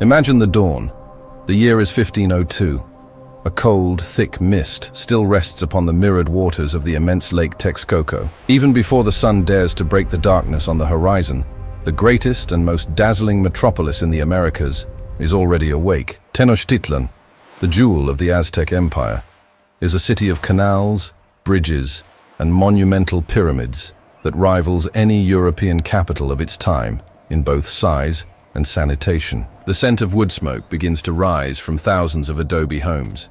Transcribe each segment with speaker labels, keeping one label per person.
Speaker 1: Imagine the dawn. The year is 1502. A cold, thick mist still rests upon the mirrored waters of the immense Lake Texcoco. Even before the sun dares to break the darkness on the horizon, the greatest and most dazzling metropolis in the Americas is already awake. Tenochtitlan, the jewel of the Aztec Empire, is a city of canals, bridges, and monumental pyramids that rivals any European capital of its time in both size and sanitation. The scent of wood smoke begins to rise from thousands of adobe homes.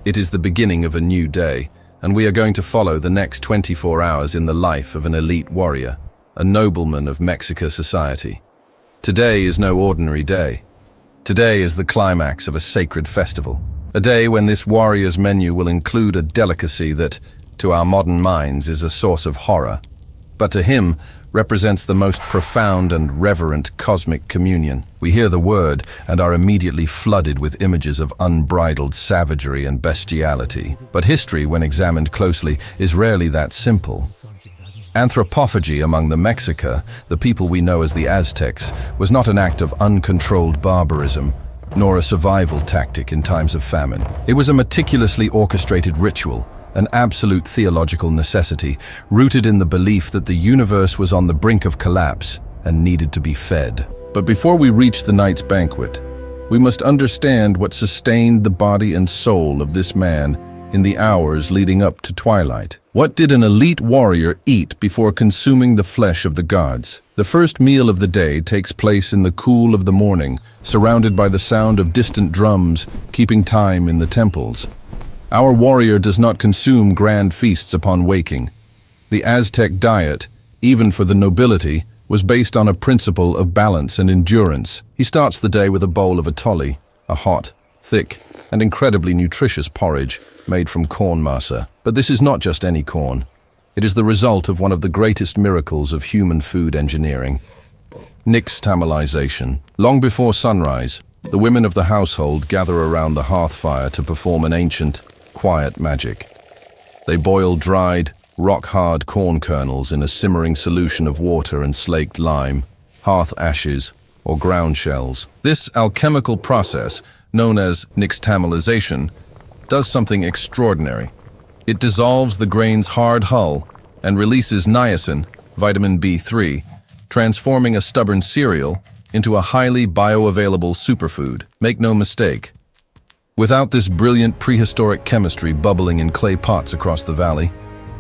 Speaker 1: It is the beginning of a new day, and we are going to follow the next 24 hours in the life of an elite warrior, a nobleman of Mexica society. Today is no ordinary day. Today is the climax of a sacred festival, a day when this warrior's menu will include a delicacy that, to our modern minds, is a source of horror, but to him represents the most profound and reverent cosmic communion. We hear the word and are immediately flooded with images of unbridled savagery and bestiality. But history, when examined closely, is rarely that simple. Anthropophagy among the Mexica, the people we know as the Aztecs, was not an act of uncontrolled barbarism, nor a survival tactic in times of famine. It was a meticulously orchestrated ritual, an absolute theological necessity, rooted in the belief that the universe was on the brink of collapse and needed to be fed. But before we reach the night's banquet, we must understand what sustained the body and soul of this man in the hours leading up to twilight. What did an elite warrior eat before consuming the flesh of the gods? The first meal of the day takes place in the cool of the morning, surrounded by the sound of distant drums keeping time in the temples. Our warrior does not consume grand feasts upon waking. The Aztec diet, even for the nobility, was based on a principle of balance and endurance. He starts the day with a bowl of atole, a hot, thick, and incredibly nutritious porridge made from corn masa. But this is not just any corn. It is the result of one of the greatest miracles of human food engineering: nixtamalization. Long before sunrise, the women of the household gather around the hearth fire to perform an ancient, quiet magic. They boil dried, rock-hard corn kernels in a simmering solution of water and slaked lime, hearth ashes, or ground shells. This alchemical process, known as nixtamalization, does something extraordinary. It dissolves the grain's hard hull and releases niacin, vitamin B3, transforming a stubborn cereal into a highly bioavailable superfood. Make no mistake, without this brilliant prehistoric chemistry bubbling in clay pots across the valley,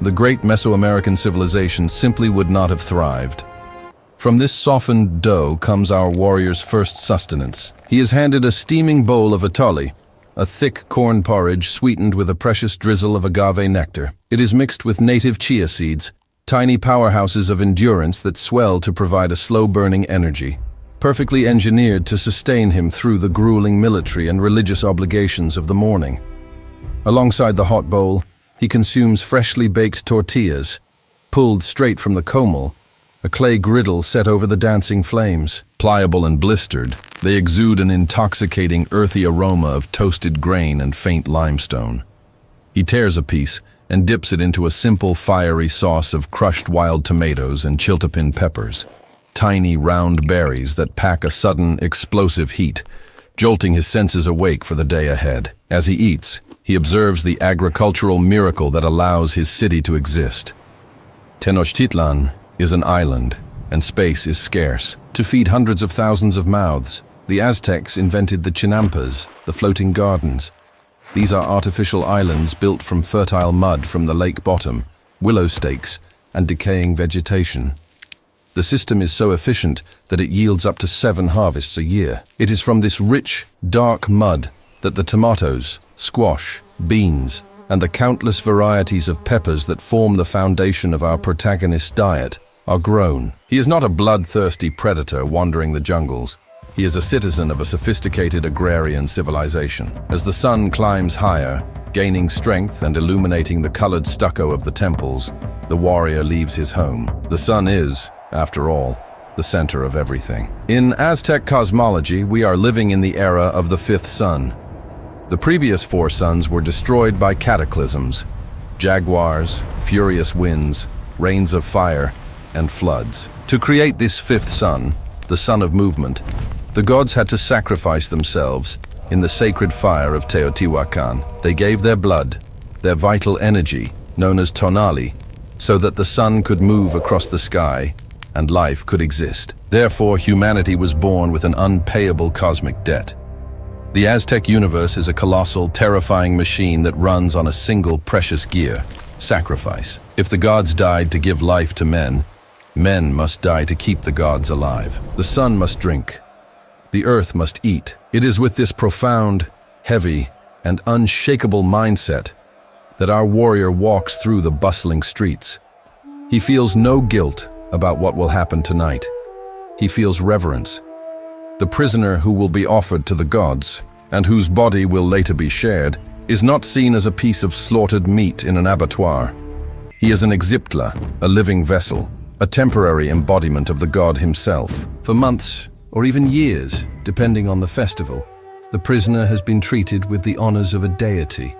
Speaker 1: the great Mesoamerican civilization simply would not have thrived. From this softened dough comes our warrior's first sustenance. He is handed a steaming bowl of atole, a thick corn porridge sweetened with a precious drizzle of agave nectar. It is mixed with native chia seeds, tiny powerhouses of endurance that swell to provide a slow-burning energy, perfectly engineered to sustain him through the grueling military and religious obligations of the morning. Alongside the hot bowl, he consumes freshly baked tortillas, pulled straight from the comal, a clay griddle set over the dancing flames. Pliable and blistered, they exude an intoxicating earthy aroma of toasted grain and faint limestone. He tears a piece and dips it into a simple fiery sauce of crushed wild tomatoes and chiltepin peppers, tiny round berries that pack a sudden, explosive heat, jolting his senses awake for the day ahead. As he eats, he observes the agricultural miracle that allows his city to exist. Tenochtitlan is an island, and space is scarce. To feed hundreds of thousands of mouths, the Aztecs invented the chinampas, the floating gardens. These are artificial islands built from fertile mud from the lake bottom, willow stakes, and decaying vegetation. The system is so efficient that it yields up to 7 harvests a year. It is from this rich, dark mud that the tomatoes, squash, beans, and the countless varieties of peppers that form the foundation of our protagonist's diet are grown. He is not a bloodthirsty predator wandering the jungles. He is a citizen of a sophisticated agrarian civilization. As the sun climbs higher, gaining strength and illuminating the colored stucco of the temples, the warrior leaves his home. The sun is, after all, the center of everything. In Aztec cosmology, we are living in the era of the 5th sun. The previous 4 suns were destroyed by cataclysms: jaguars, furious winds, rains of fire, and floods. To create this 5th sun, the sun of movement, The gods had to sacrifice themselves in the sacred fire of Teotihuacan. They gave their blood, their vital energy, known as tonali, so that the sun could move across the sky and life could exist. Therefore, humanity was born with an unpayable cosmic debt. The Aztec universe is a colossal, terrifying machine that runs on a single precious gear: sacrifice. If the gods died to give life to men, men must die to keep the gods alive. The sun must drink. The earth must eat. It is with this profound, heavy, and unshakable mindset that our warrior walks through the bustling streets. He feels no guilt about what will happen tonight. He feels reverence. The prisoner who will be offered to the gods, and whose body will later be shared, is not seen as a piece of slaughtered meat in an abattoir. He is an exiptla, a living vessel, a temporary embodiment of the god himself. For months, or even years, depending on the festival, the prisoner has been treated with the honors of a deity.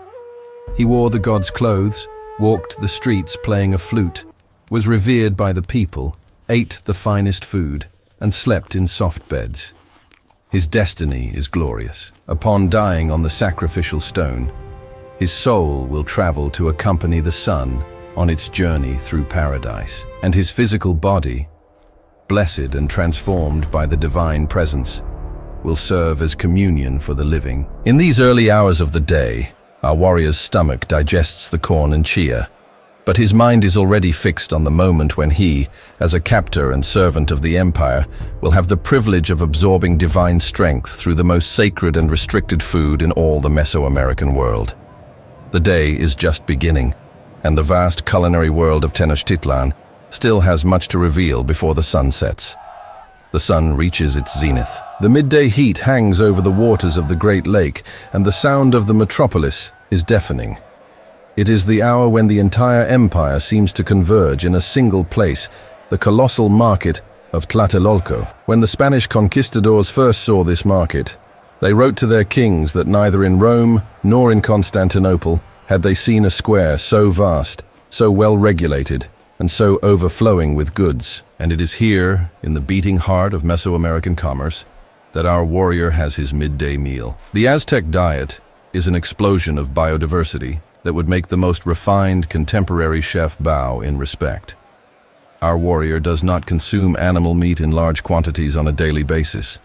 Speaker 1: He wore the god's clothes, walked the streets playing a flute, was revered by the people, ate the finest food, and slept in soft beds. His destiny is glorious. Upon dying on the sacrificial stone, his soul will travel to accompany the sun on its journey through paradise, and his physical body, blessed and transformed by the divine presence, will serve as communion for the living. In these early hours of the day, our warrior's stomach digests the corn and chia, but his mind is already fixed on the moment when he, as a captor and servant of the empire, will have the privilege of absorbing divine strength through the most sacred and restricted food in all the Mesoamerican world. The day is just beginning, and the vast culinary world of Tenochtitlan still has much to reveal before the sun sets. The sun reaches its zenith. The midday heat hangs over the waters of the Great Lake, and the sound of the metropolis is deafening. It is the hour when the entire empire seems to converge in a single place, the colossal market of Tlatelolco. When the Spanish conquistadors first saw this market, they wrote to their kings that neither in Rome nor in Constantinople had they seen a square so vast, so well regulated, and so overflowing with goods. And it is here, in the beating heart of Mesoamerican commerce, that our warrior has his midday meal. The Aztec diet is an explosion of biodiversity that would make the most refined contemporary chef bow in respect. Our warrior does not consume animal meat in large quantities on a daily basis.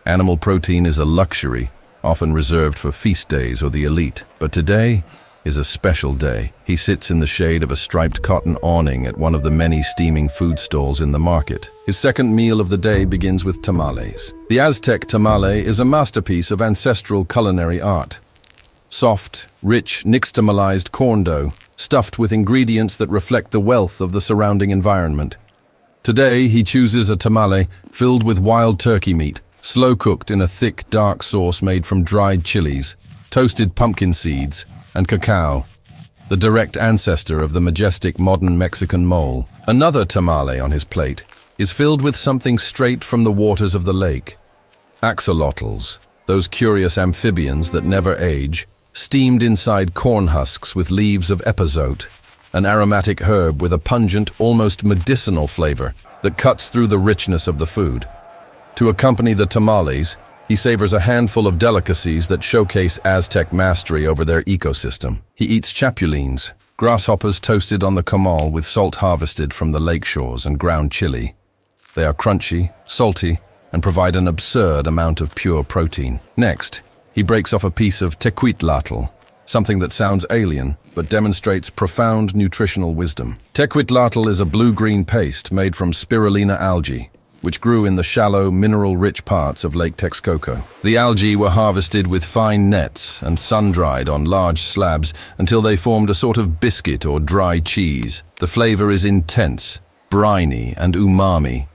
Speaker 1: Animal protein is a luxury, often reserved for feast days or the elite. But today is a special day. He sits in the shade of a striped cotton awning at one of the many steaming food stalls in the market. His second meal of the day begins with tamales. The Aztec tamale is a masterpiece of ancestral culinary art. Soft, rich, nixtamalized corn dough, stuffed with ingredients that reflect the wealth of the surrounding environment. Today, he chooses a tamale filled with wild turkey meat, slow-cooked in a thick, dark sauce made from dried chilies, toasted pumpkin seeds, and cacao, the direct ancestor of the majestic modern Mexican mole. Another tamale on his plate is filled with something straight from the waters of the lake. Axolotls, those curious amphibians that never age, steamed inside corn husks with leaves of epazote, an aromatic herb with a pungent, almost medicinal flavor that cuts through the richness of the food. To accompany the tamales, he savors a handful of delicacies that showcase Aztec mastery over their ecosystem. He eats chapulines, grasshoppers toasted on the comal with salt harvested from the lake shores and ground chili. They are crunchy, salty, and provide an absurd amount of pure protein. Next, he breaks off a piece of tequitlatl, something that sounds alien but demonstrates profound nutritional wisdom. Tequitlatl is a blue-green paste made from spirulina algae, which grew in the shallow, mineral-rich parts of Lake Texcoco. The algae were harvested with fine nets and sun-dried on large slabs until they formed a sort of biscuit or dry cheese. The flavor is intense, briny, and umami,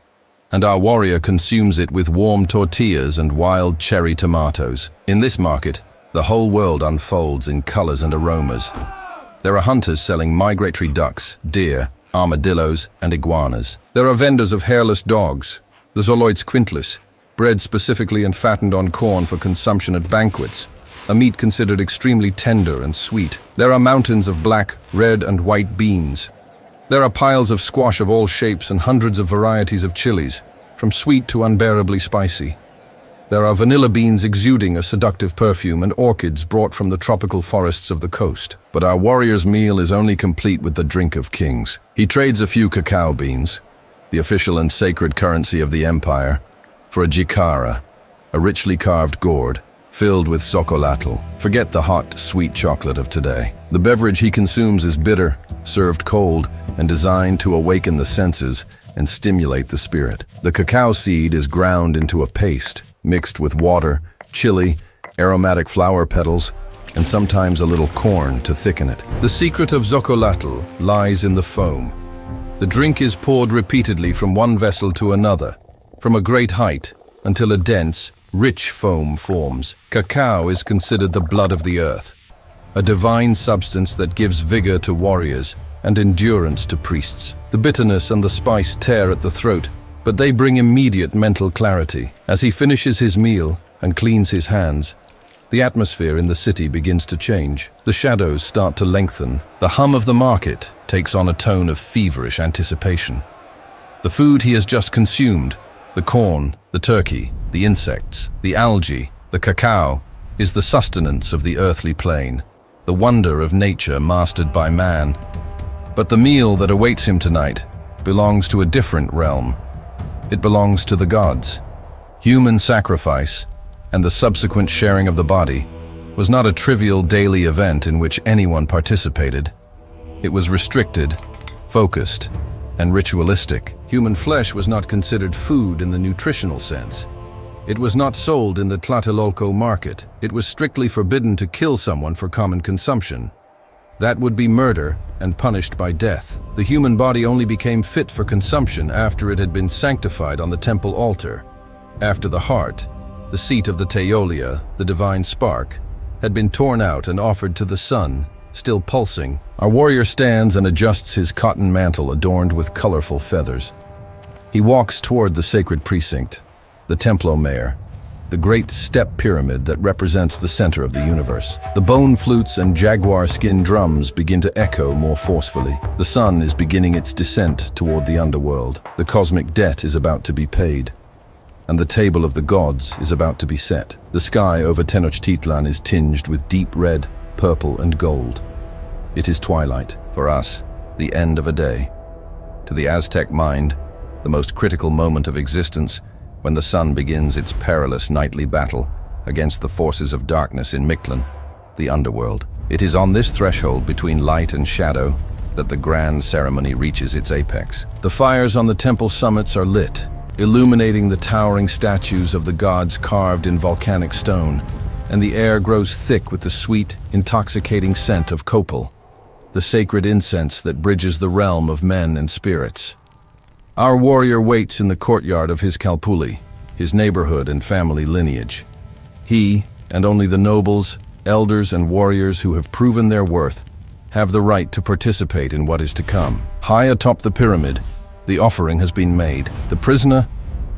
Speaker 1: and our warrior consumes it with warm tortillas and wild cherry tomatoes. In this market, the whole world unfolds in colors and aromas. There are hunters selling migratory ducks, deer, armadillos, and iguanas. There are vendors of hairless dogs, the Zoloids quintlus, bred specifically and fattened on corn for consumption at banquets, a meat considered extremely tender and sweet. There are mountains of black, red, and white beans. There are piles of squash of all shapes and hundreds of varieties of chilies, from sweet to unbearably spicy. There are vanilla beans exuding a seductive perfume and orchids brought from the tropical forests of the coast. But our warrior's meal is only complete with the drink of kings. He trades a few cacao beans, the official and sacred currency of the empire, for a jikara, a richly carved gourd, filled with socolatl. Forget the hot, sweet chocolate of today. The beverage he consumes is bitter, served cold, and designed to awaken the senses and stimulate the spirit. The cacao seed is ground into a paste, mixed with water, chili, aromatic flower petals, and sometimes a little corn to thicken it. The secret of socolatl lies in the foam. The drink is poured repeatedly from one vessel to another, from a great height, until a dense, rich foam forms. Cacao is considered the blood of the earth, a divine substance that gives vigor to warriors and endurance to priests. The bitterness and the spice tear at the throat, but they bring immediate mental clarity. As he finishes his meal and cleans his hands, the atmosphere in the city begins to change. The shadows start to lengthen. The hum of the market takes on a tone of feverish anticipation. The food he has just consumed, the corn, the turkey, the insects, the algae, the cacao, is the sustenance of the earthly plane, the wonder of nature mastered by man. But the meal that awaits him tonight belongs to a different realm. It belongs to the gods. Human sacrifice and the subsequent sharing of the body was not a trivial daily event in which anyone participated. It was restricted, focused, and ritualistic. Human flesh was not considered food in the nutritional sense. It was not sold in the Tlatelolco market. It was strictly forbidden to kill someone for common consumption. That would be murder and punished by death. The human body only became fit for consumption after it had been sanctified on the temple altar, after the heart, the seat of the Teolia, the divine spark, had been torn out and offered to the sun, still pulsing. Our warrior stands and adjusts his cotton mantle adorned with colorful feathers. He walks toward the sacred precinct, the Templo Mayor, the great step pyramid that represents the center of the universe. The bone flutes and jaguar skin drums begin to echo more forcefully. The sun is beginning its descent toward the underworld. The cosmic debt is about to be paid, and the table of the gods is about to be set. The sky over Tenochtitlan is tinged with deep red, purple, and gold. It is twilight. For us, the end of a day. To the Aztec mind, the most critical moment of existence, when the sun begins its perilous nightly battle against the forces of darkness in Mictlan, the underworld. It is on this threshold between light and shadow that the grand ceremony reaches its apex. The fires on the temple summits are lit, illuminating the towering statues of the gods carved in volcanic stone, and the air grows thick with the sweet, intoxicating scent of copal, the sacred incense that bridges the realm of men and spirits. Our warrior waits in the courtyard of his Calpulli, his neighborhood and family lineage. He, and only the nobles, elders, and warriors who have proven their worth, have the right to participate in what is to come. High atop the pyramid, the offering has been made. The prisoner,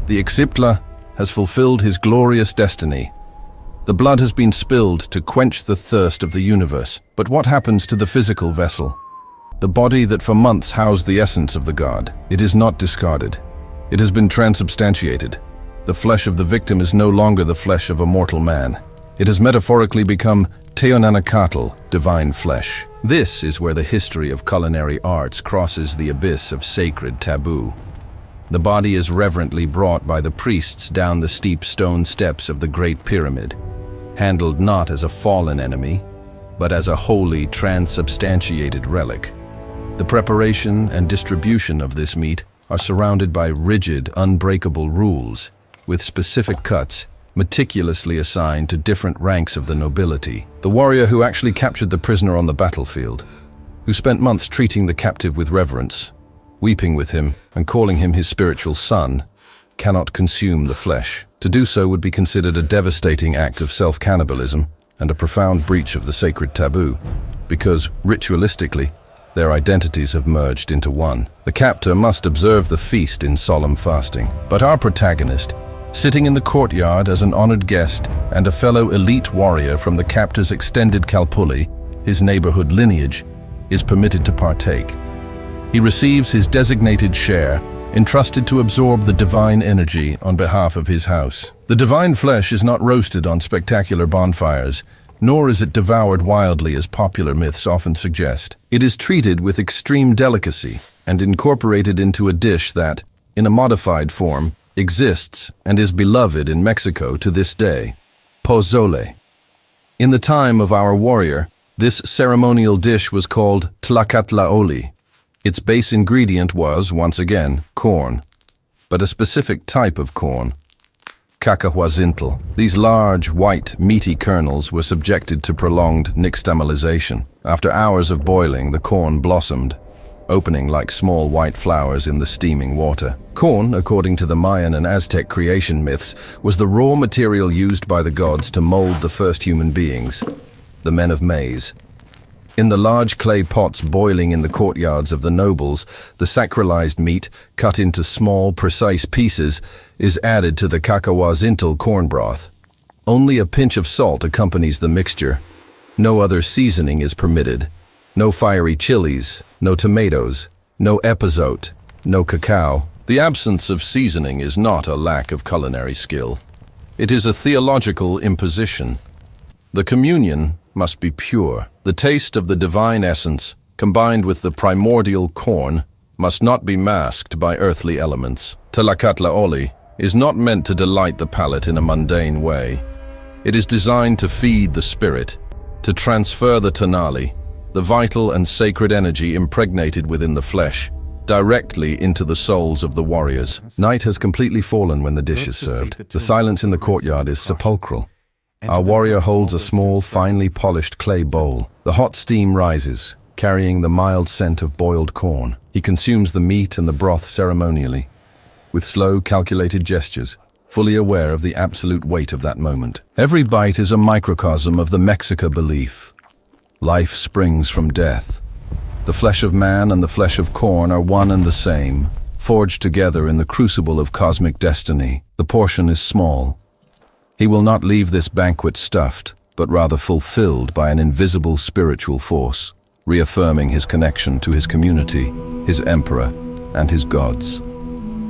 Speaker 1: the Ixiptla, has fulfilled his glorious destiny. The blood has been spilled to quench the thirst of the universe. But what happens to the physical vessel? The body that for months housed the essence of the god. It is not discarded. It has been transubstantiated. The flesh of the victim is no longer the flesh of a mortal man. It has metaphorically become Teonanacatl, divine flesh. This is where the history of culinary arts crosses the abyss of sacred taboo. The body is reverently brought by the priests down the steep stone steps of the Great Pyramid, handled not as a fallen enemy, but as a holy, transubstantiated relic. The preparation and distribution of this meat are surrounded by rigid, unbreakable rules, with specific cuts meticulously assigned to different ranks of the nobility. The warrior who actually captured the prisoner on the battlefield, who spent months treating the captive with reverence, weeping with him and calling him his spiritual son, cannot consume the flesh. To do so would be considered a devastating act of self-cannibalism and a profound breach of the sacred taboo, because, ritualistically, their identities have merged into one. The captor must observe the feast in solemn fasting. But our protagonist, sitting in the courtyard as an honored guest and a fellow elite warrior from the captor's extended Calpulli, his neighborhood lineage, is permitted to partake. He receives his designated share, entrusted to absorb the divine energy on behalf of his house. The divine flesh is not roasted on spectacular bonfires, nor is it devoured wildly as popular myths often suggest. It is treated with extreme delicacy and incorporated into a dish that, in a modified form, exists and is beloved in Mexico to this day: pozole. In the time of our warrior, this ceremonial dish was called tlacatlaoli. Its base ingredient was, once again, corn, but a specific type of corn: cacahuazintl. These large, white, meaty kernels were subjected to prolonged nixtamalization. After hours of boiling, the corn blossomed, opening like small white flowers in the steaming water. Corn, according to the Mayan and Aztec creation myths, was the raw material used by the gods to mold the first human beings, the men of maize. In the large clay pots boiling in the courtyards of the nobles, the sacralized meat, cut into small, precise pieces, is added to the cacahuazintl corn broth. Only a pinch of salt accompanies the mixture. No other seasoning is permitted. No fiery chilies, no tomatoes, no epazote, no cacao. The absence of seasoning is not a lack of culinary skill. It is a theological imposition. The communion must be pure. The taste of the divine essence, combined with the primordial corn, must not be masked by earthly elements. Tlacatlaoli is not meant to delight the palate in a mundane way. It is designed to feed the spirit, to transfer the tonali, the vital and sacred energy impregnated within the flesh, directly into the souls of the warriors. Night has completely fallen when the dish is served. The silence in the courtyard is sepulchral. Our warrior holds a small, finely polished clay bowl. The hot steam rises, carrying the mild scent of boiled corn. He consumes the meat and the broth ceremonially, with slow, calculated gestures, fully aware of the absolute weight of that moment. Every bite is a microcosm of the Mexica belief. Life springs from death. The flesh of man and the flesh of corn are one and the same, forged together in the crucible of cosmic destiny. The portion is small. He will not leave this banquet stuffed, but rather fulfilled by an invisible spiritual force, reaffirming his connection to his community, his emperor, and his gods.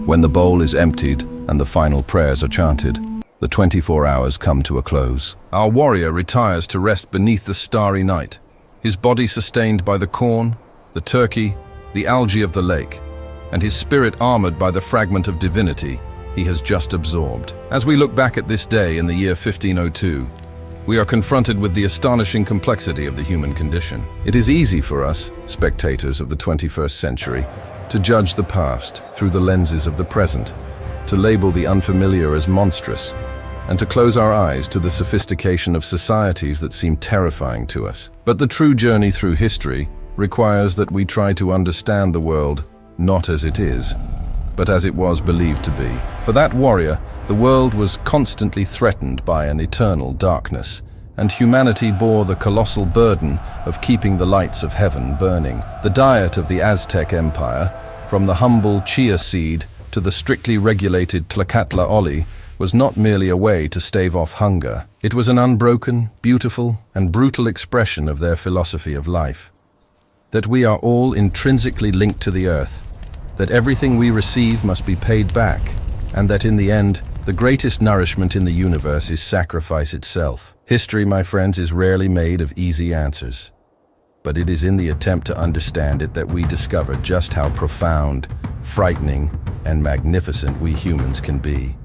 Speaker 1: When the bowl is emptied and the final prayers are chanted, the 24 hours come to a close. Our warrior retires to rest beneath the starry night, his body sustained by the corn, the turkey, the algae of the lake, and his spirit armored by the fragment of divinity he has just absorbed. As we look back at this day in the year 1502, we are confronted with the astonishing complexity of the human condition. It is easy for us, spectators of the 21st century, to judge the past through the lenses of the present, to label the unfamiliar as monstrous, and to close our eyes to the sophistication of societies that seem terrifying to us. But the true journey through history requires that we try to understand the world not as it is, but as it was believed to be. For that warrior, the world was constantly threatened by an eternal darkness, and humanity bore the colossal burden of keeping the lights of heaven burning. The diet of the Aztec Empire, from the humble chia seed to the strictly regulated tlacatlaoli, was not merely a way to stave off hunger. It was an unbroken, beautiful, and brutal expression of their philosophy of life. That we are all intrinsically linked to the earth, that everything we receive must be paid back, and that in the end, the greatest nourishment in the universe is sacrifice itself. History, my friends, is rarely made of easy answers, but it is in the attempt to understand it that we discover just how profound, frightening, and magnificent we humans can be.